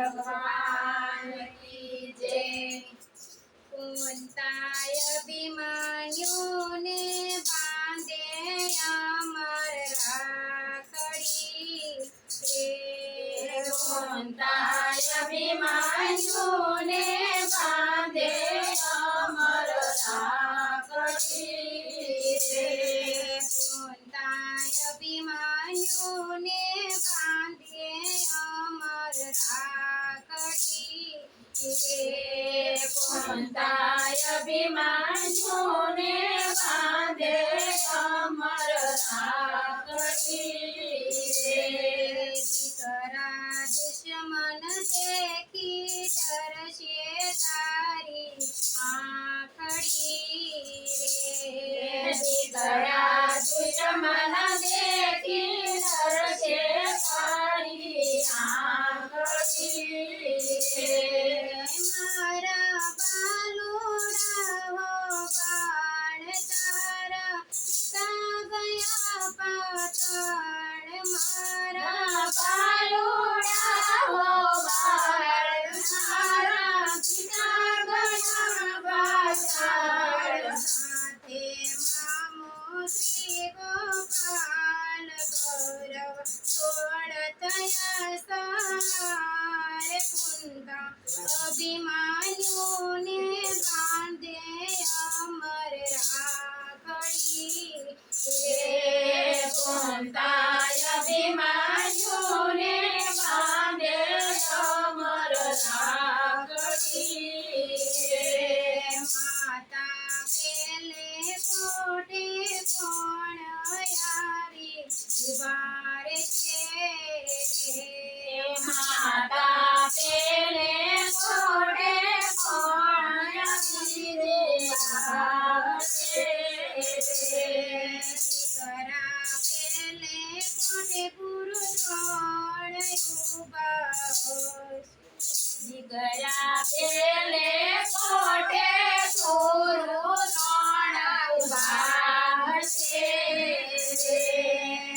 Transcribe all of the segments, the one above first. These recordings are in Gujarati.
भगवान की जय। कुंताय अभिमन्यु ने बांधे अमर राखड़ी रे। कुंताय अभिमन्यु ने बांधे अमर राखड़ी रे। कुंताय अभिमन्यु ने बांधे अमर राखड़ी रे। कुंताय अभिमन्यु ने बांधे अमर राखड़ी रे। दीकरा दुश्मन देखी डरसे तारी आखड़ी रे। दीकरा दुश्मन देखी डरसे तारी आखड़ी रे। मारा बालुड़ा हो बाण तारा पिता गया पाताल। मारा बालुड़ा हो बाण तारा पिता गया पाताल। साथे मामो श्री गोपाल गौरव छोड़त सार। कुंता अभिमन्यु ने बांधे अमर राखड़ी रे। कुंताय अभिमन्यु ने बांधे अमर राखड़ी रे। माता पेले कोटे कोण यारी उबार छे रे। माता पेले कोटे कोण यारी उबार छे रे। दीकरा पेले कोटे गुरु द्रोण उबार। दीकरा पेले कोटे गुरु द्रोण उबार छे रे।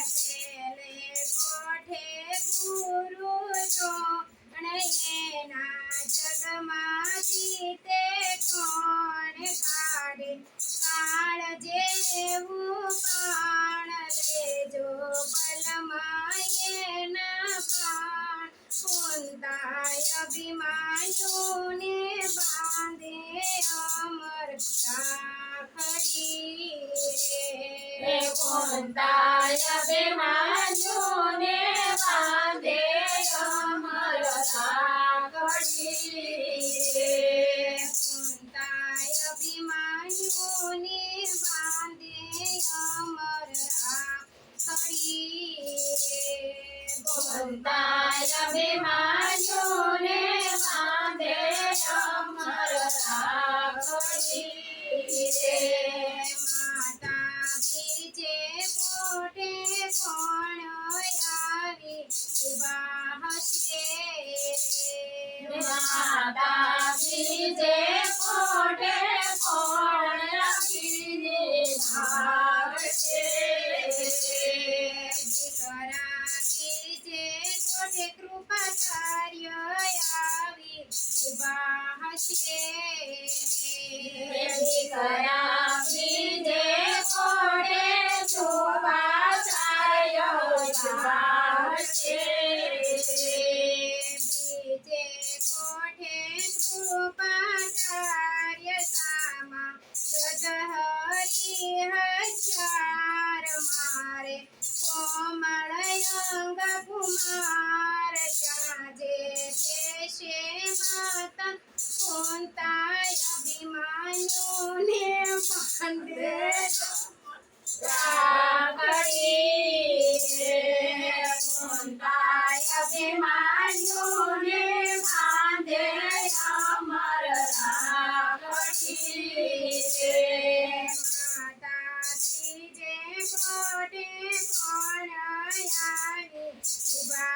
पेले कोठे गुरु द्रोण एना जगमा जीते कोण काढे। काळ जेवू बाण लेजो बलमा एना प्राण। कुंताय अभिमन्यु ने बांधे अमर राखड़ी रे। कुंताय अभिमन्यु ने बांधे अमर राखड़ी रे। कुंताय अभिमन्यु ने बांधे अमर राखड़ी रे। कुंताय अभिमन्यु ने बांधे अमर राखड़ी रे। माता बीजे कोटे कोण यारी उबा हसे रे। माता बीजे कोटे कोण यारी उबा हसे रे। दीकरा बीजे कोटे कृपाचार्य यावी उबा हसे रे। दीकरा बीजे कोटे कृपाचार्य उबा हसे रे। बीजे कोठे कृपाचार्य सामा जजहरी हजार मारे। कोमल अंग कुमार चाजे देशे माता। कुंताय अभिमन्यु ने बांधे राखड़ी रे। कुंताय अभिमन्यु ने बांधे अमर राखड़ी रे। माता बीजे कोटे कोण यारी उबा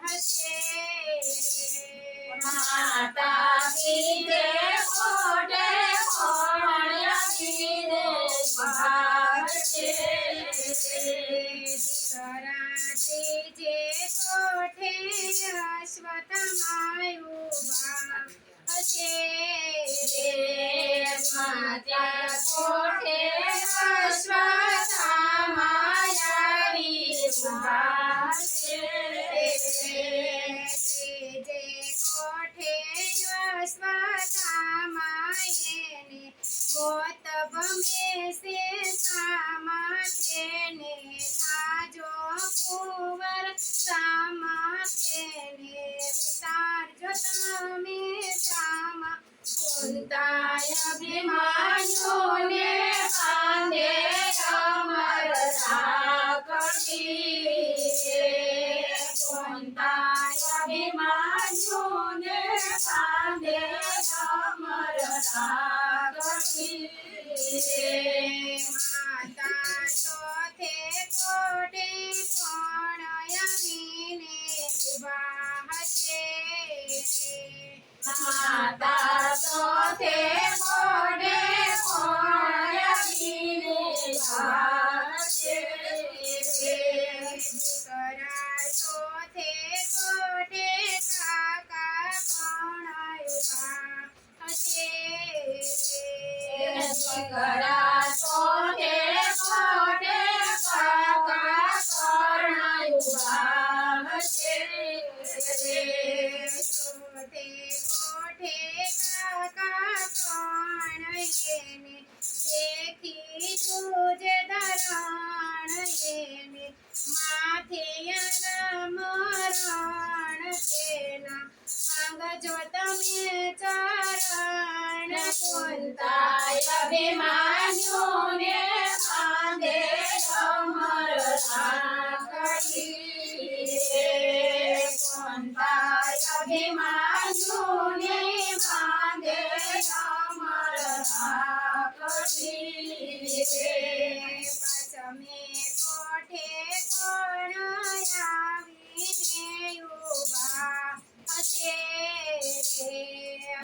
हसे रे। माता बीजे कोटे कोण यारी उबा हसे रे। दीकरा ત્રીજે કોઠે અશ્વત્થામા ઊભા હશે ત્રીજા કોઠે અશ્વત્થામા ઊભા હશે ત્રીજે કોઠે અશ્વત્થામા એને મોત ભમે છે સામા તેને થાજો કુંવર સામા તેને ઉતારજો તમે સામા કુંતાય અભિમાન્યુને બાંધે અમર રાખડી કુંતાય અભિમાન્યુને બાંધે અમર રાખડી માતા ચોથે કોઠે કોણ આવીને ઊભા હશે માતા ચોથે કોઠે કોણ આવીને ઊભા હશે દીકરા ચોથે કોઠે કાકા કોણ ઊભા હશે દીકરા ચોથે કોઠે કાકા કોણ ઊભા હશે ચોથે કોઠે કાકા કોણ એને દેખી તુજે ધરણ એને માથે મરણ તેના માંગજો તમે ચરણ કુંતાય અભિમાન્યુને બાંધે અમર રાખડી કુંતાય અભિમાન્યુને બાંધે અમર રાખડી પછમે કોઠે કોણ આવીને ઊભા હશે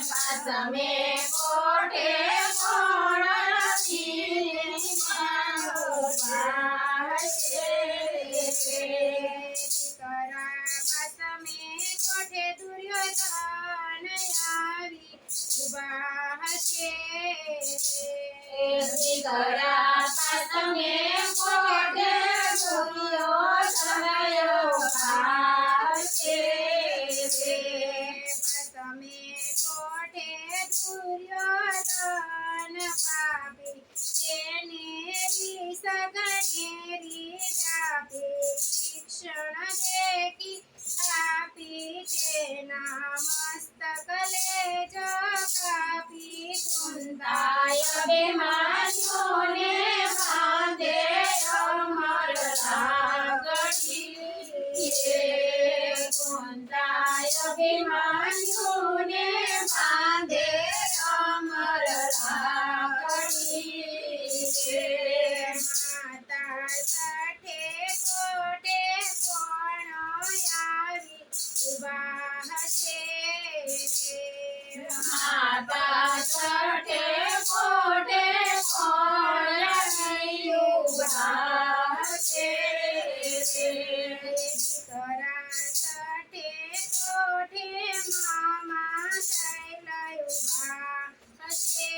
પછમે કોઠે કોણ આવીને ઊભા હશે દીકરા પછમે કોઠે દુર્યોધન આવી ઊભા હશે દીકરા પછમે કોઠે દુર્યોધન ઊભા હશે પછમે કોઠે દુર્યોધન પાપી તેને સગનેરી જાપી શિક્ષણ દેખી આપી તેના મસ્તક લેજ કાપી કુંતાય અભિમાન્યુને બાંધે અમર રાખડી કુંતાય અભિમાન્યુને બાંધે અમર રાખડી માતા સઠે કોઠે કોણ આવી ઊભા હશે માતા સઠે કોઠે કોણ આવી ઊભા હશે દીકરા સઠે કોઠે મામા શૈલ ઊભા હશે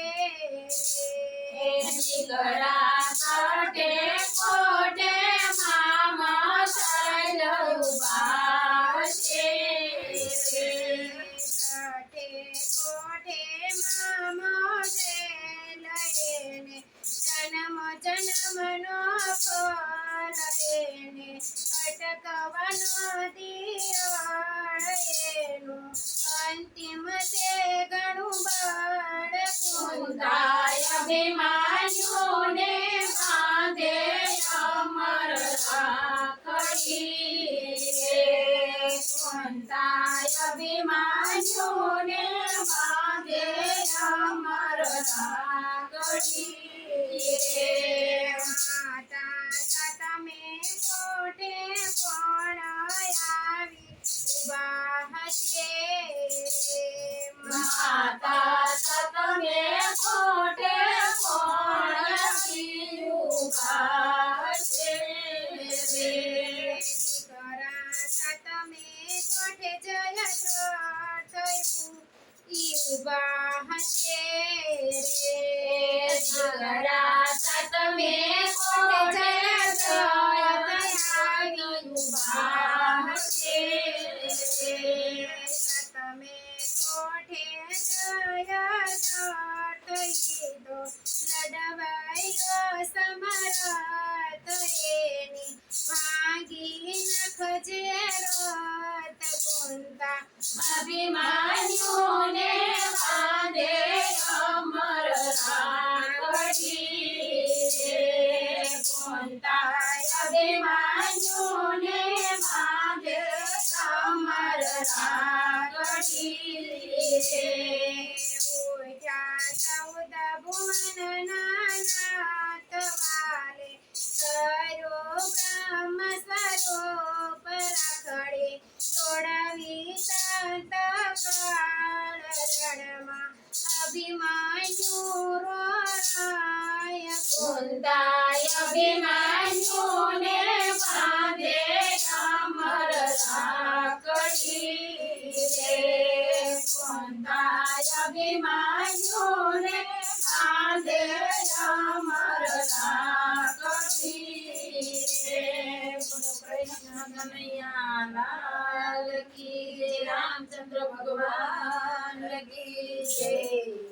દીકરા સઠે કોઠે મામા શૈલ ઊભા હશે સઠે કોઠે મામા શૈલ એને જન્મ જન્મનો ફળ એને અટકવાનો દિયળ એનું અંતિમ તે ઘણું બળ કુંતાય અભિમાન્યુને બાંધે અમર રાખડી કુંતાય અભિમાન્યુને બાંધે અમર રાખડી માતા સાતમે કોઠે કોણ આવી ઊભા હશે માતા સાતમે કોઠે કોણ આવી ઊભા હશે દીકરા કોઠે જય દ્રોણ થયું ઈ ઊભા હશે રે ઝઘડા સાતમે કોઠે જય આવી ઊભા હશે સાતમે કોઠે જય દ્રોણ થઈદો લડવાયો સમરત એની ભાગી નખજે રત કુંતા અભિમાન્યુને બાંધે અમર રાખડી રે કોંતા અભિમાન્યુને બાંધે અમર રાખડી રે ઉઠ્યા 14 ભુવનના નાથ વાલે સર્વો બ્રહ્મ સ્વરૂપ રાખડે તોડાવી સંત કાળ રણમાં અભિમાન્યુ રોરાય કુંતાય અભિમાન્યુને બાંધે અમર રાખડી રે કુંતાય અભિમાન્યુને બાંધે અમર રાખડી રે બોલો કૃષ્ણ કનૈયા લાલ કી જય રામચંદ્ર ભગવાન કી જય